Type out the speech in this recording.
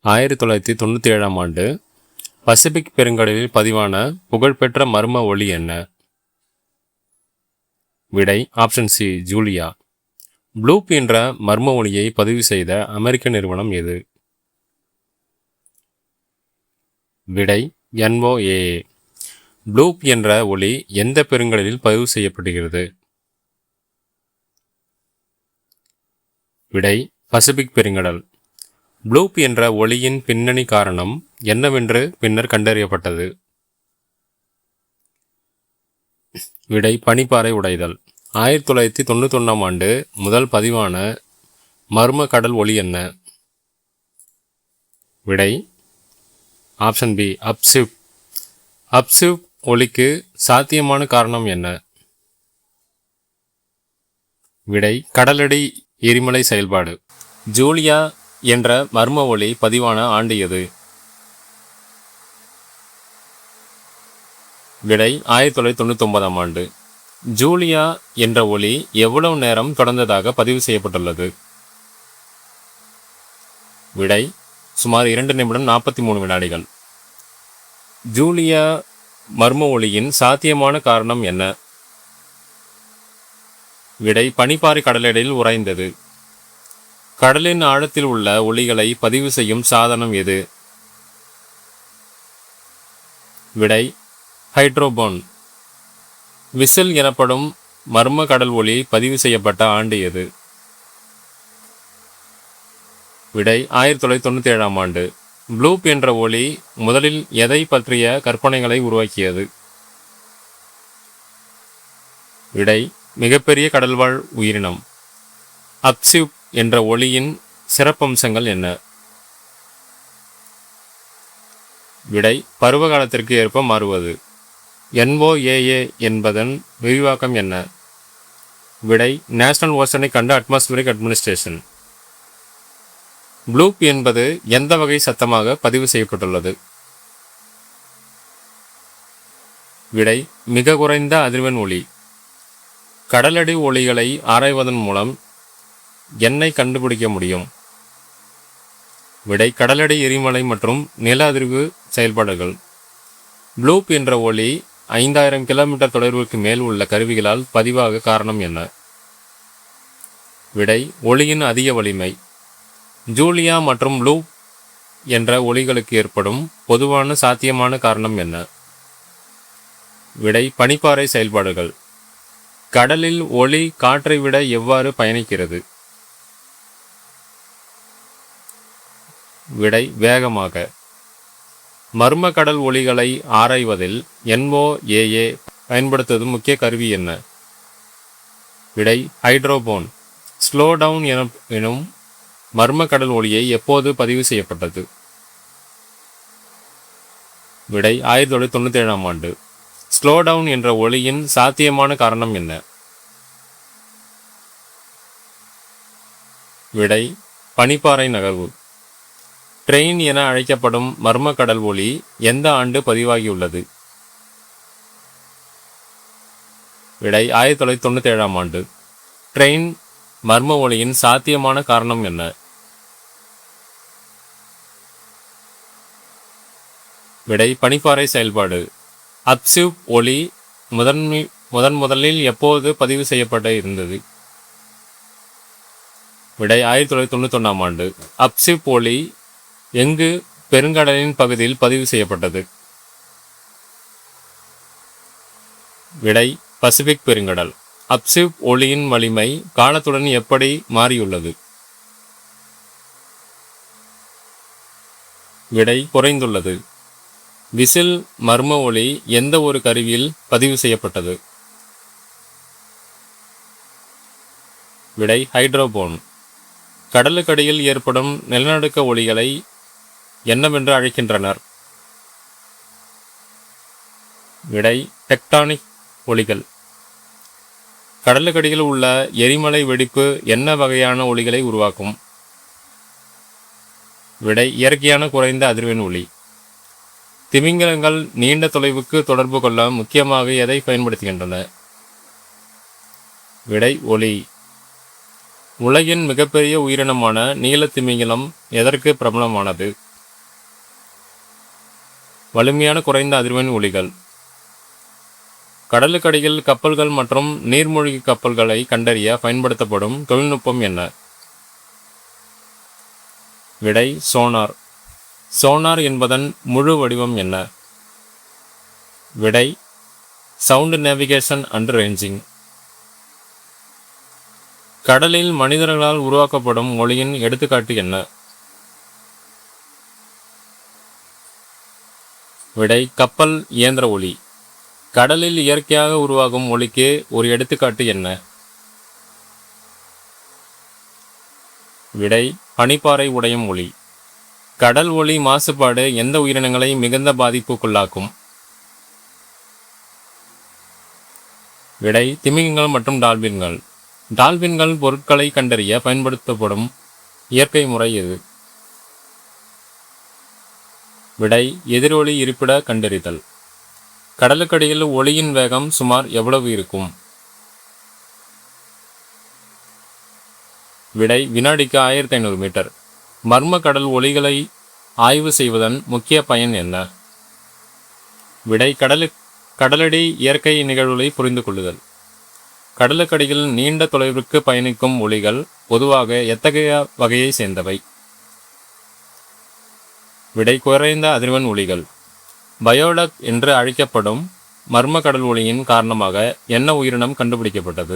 1997ஆம் ஆண்டு பசிபிக் பெருங்கடலில் பதிவான புகழ்பெற்ற மர்ம ஒலி என்ன? விடை ஆப்ஷன் சி ஜூலியா. ப்ளூப் என்ற மர்ம ஒலியை பதிவு செய்த அமெரிக்க நிறுவனம் எது? விடை NOAA. ப்ளூப் என்ற ஒலி எந்த பெருங்கடலில் பதிவு செய்யப்படுகிறது? விடை பசிபிக் பெருங்கடல். ப்ளூப் என்ற ஒலியின் பின்னணி காரணம் என்னவென்று பின்னர் கண்டறியப்பட்டது? விடை பனிப்பாறை உடைதல். 1991ஆம் ஆண்டு முதல் பதிவான மர்ம கடல் ஒலி என்ன? விடை ஆப்ஷன் பி அப்சிப். அப்சிப் ஒலிக்கு சாத்தியமான காரணம் என்ன? விடை கடலடி எரிமலை செயல்பாடு. ஜூலியா என்ற மர்ம ஒலி பதிவான ஆண்டு எது? விடை 1999ஆம் ஆண்டு. ஜூலியா என்ற ஒலி எவ்வளவு நேரம் தொடர்ந்ததாக பதிவு செய்யப்பட்டுள்ளது? விடை சுமார் 2 நிமிடம் 43 வினாடிகள். ஜூலியா மர்ம ஒலியின் சாத்தியமான காரணம் என்ன? விடை பனிப்பாறை கடலடியில் உறைந்தது. கடலின் ஆழத்தில் உள்ள ஒலிகளை பதிவு செய்யும் சாதனம் எது? விடை ஹைட்ரோபோன். விசில் எனப்படும் மர்ம கடல் ஒலி பதிவு செய்யப்பட்ட ஆண்டு எது? விடை 1997ஆம் ஆண்டு. ப்ளூப் என்ற ஒலி முதலில் எதை பற்றிய கற்பனைகளை உருவாக்கியது? விடை மிகப்பெரிய கடல்வாழ் உயிரினம். அப்சிப் என்ற ஒலியின் சிறப்பம்சங்கள் என்ன? விடை பருவகாலத்திற்கு ஏற்ப மாறுவது. NOAA என்பதன் விரிவாக்கம் என்ன? விடை national oceanic and atmospheric administration. Bloop என்பது எந்த வகை சத்தமாக பதிவு செய்யப்பட்டுள்ளது? விடை மிக குறைந்த அதிர்வெண் ஒலி. கடலடி ஒலிகளை ஆராய்வதன் மூலம் என்னை கண்டுபிடிக்க முடியும்? விடை கடலடி எரிமலை மற்றும் நில அதிர்வு செயல்பாடுகள். ப்ளூப் என்ற ஒலி 5000 கிலோமீட்டர் தொலைவிற்கு மேல் உள்ள கருவிகளால் பதிவாக காரணம் என்ன? விடை ஒலியின் அதிக வலிமை. ஜூலியா மற்றும் ப்ளூப் என்ற ஒலிகளுக்கு ஏற்படும் பொதுவான சாத்தியமான காரணம் என்ன? விடை பனிப்பாறை செயல்பாடுகள். கடலில் ஒலி காற்றை விட எவ்வாறு பயணிக்கிறது? விடை வேகமாக. மர்ம கடல் ஒலிகளை ஆராய்வதில் NOAA பயன்படுத்துவது முக்கிய கருவி என்ன? விடை ஹைட்ரோபோன். ஸ்லோ டவுன் எனும் மர்ம கடல் ஒலியை எப்போது பதிவு செய்யப்பட்டது? விடை 1997ஆம் ஆண்டு. ஸ்லோ டவுன் என்ற ஒலியின் சாத்தியமான காரணம் என்ன? விடை பனிப்பாறை நகர்வு. ட்ரெயின் என அழைக்கப்படும் மர்ம கடல் ஒலி எந்த ஆண்டு பதிவாகியுள்ளது? விடை 1997ஆம் ஆண்டு. ட்ரெயின் மர்ம ஒலியின் சாத்தியமான காரணம் என்ன? விடை பனிப்பாறை செயல்பாடு. அப்சிப் ஒலி முதலில் எப்போது பதிவு செய்யப்பட இருந்தது? விடை 1991ஆம் ஆண்டு. அப்சிப் ஒலி எங்கு பெருங்கடலின் பகுதியில் பதிவு செய்யப்பட்டது? விடை பசிபிக் பெருங்கடல். அப்சிப் ஒலியின் வலிமை காலத்துடன் எப்படி மாறியுள்ளது? விடை குறைந்துள்ளது. விசில் மர்ம ஒலி எந்த ஒரு கருவியில் பதிவு செய்யப்பட்டது? விடை ஹைட்ரோபோன். கடலுக்கடியில் ஏற்படும் நிலநடுக்க ஒலிகளை என்னவென்று அழைக்கின்றனர்? விடை டெக்டானிக் ஒலிகள். கடலுக்கடியில் உள்ள எரிமலை வெடிப்பு என்ன வகையான ஒலிகளை உருவாக்கும்? விடை இயற்கையான குறைந்த அதிர்வெண் ஒலி. திமிங்கலங்கள் நீண்ட தொலைவுக்கு தொடர்பு கொள்ள முக்கியமாக எதை பயன்படுத்துகின்றன? விடை ஒலி. உலகின் மிகப்பெரிய உயிரினமான நீல திமிங்கலம் எதற்கு பிரபலமானது? வலிமையான குறைந்த அதிர்வெண் ஒலிகள். கடலுக்கடியில் கப்பல்கள் மற்றும் நீர்மூழ்கி கப்பல்களை கண்டறிய பயன்படுத்தப்படும் தொழில்நுட்பம் என்ன? விடை சோனார். சோனார் என்பதன் முழு வடிவம் என்ன? விடை சவுண்ட் நேவிகேஷன் அண்ட் ரேஞ்சிங். கடலில் மனிதர்களால் உருவாக்கப்படும் ஒலியின் எடுத்துக்காட்டு என்ன? விடை கப்பல் இயந்திர ஒலி. கடலில் இயற்கையாக உருவாகும் ஒலிக்கு ஒரு எடுத்துக்காட்டு என்ன? விடை பனிப்பாறை உடையும் ஒலி. கடல் ஒலி மாசுபாடு எந்த உயிரினங்களை மிகுந்த பாதிப்புக்குள்ளாக்கும்? விடை திமிங்கங்கள் மற்றும் டால்பின்கள். டால்பின்கள் பொருட்களை கண்டறிய பயன்படுத்தப்படும் இயற்கை முறை எது? விடை எதிரொலி இருப்பிட கண்டறிதல். கடலுக்கடியில் ஒலியின் வேகம் சுமார் எவ்வளவு இருக்கும்? விடை வினாடிக்கு 1500 மீட்டர். மர்ம கடல் ஒலிகளை ஆய்வு செய்வதன் முக்கிய பயன் என்ன? விடை கடலடி இயற்கை நிகழ்வுகளை புரிந்து கொள்ளுதல். கடலுக்கடியில் நீண்ட தொலைவிற்கு பயணிக்கும் ஒலிகள் பொதுவாக எத்தகைய வகையை சேர்ந்தவை? விடை குறைந்த அதிர்வெண் ஒலிகள். பயோடக் என்று அழைக்கப்படும் மர்ம கடல் ஒலியின் காரணமாக என்ன உயிரினம் கண்டுபிடிக்கப்பட்டது?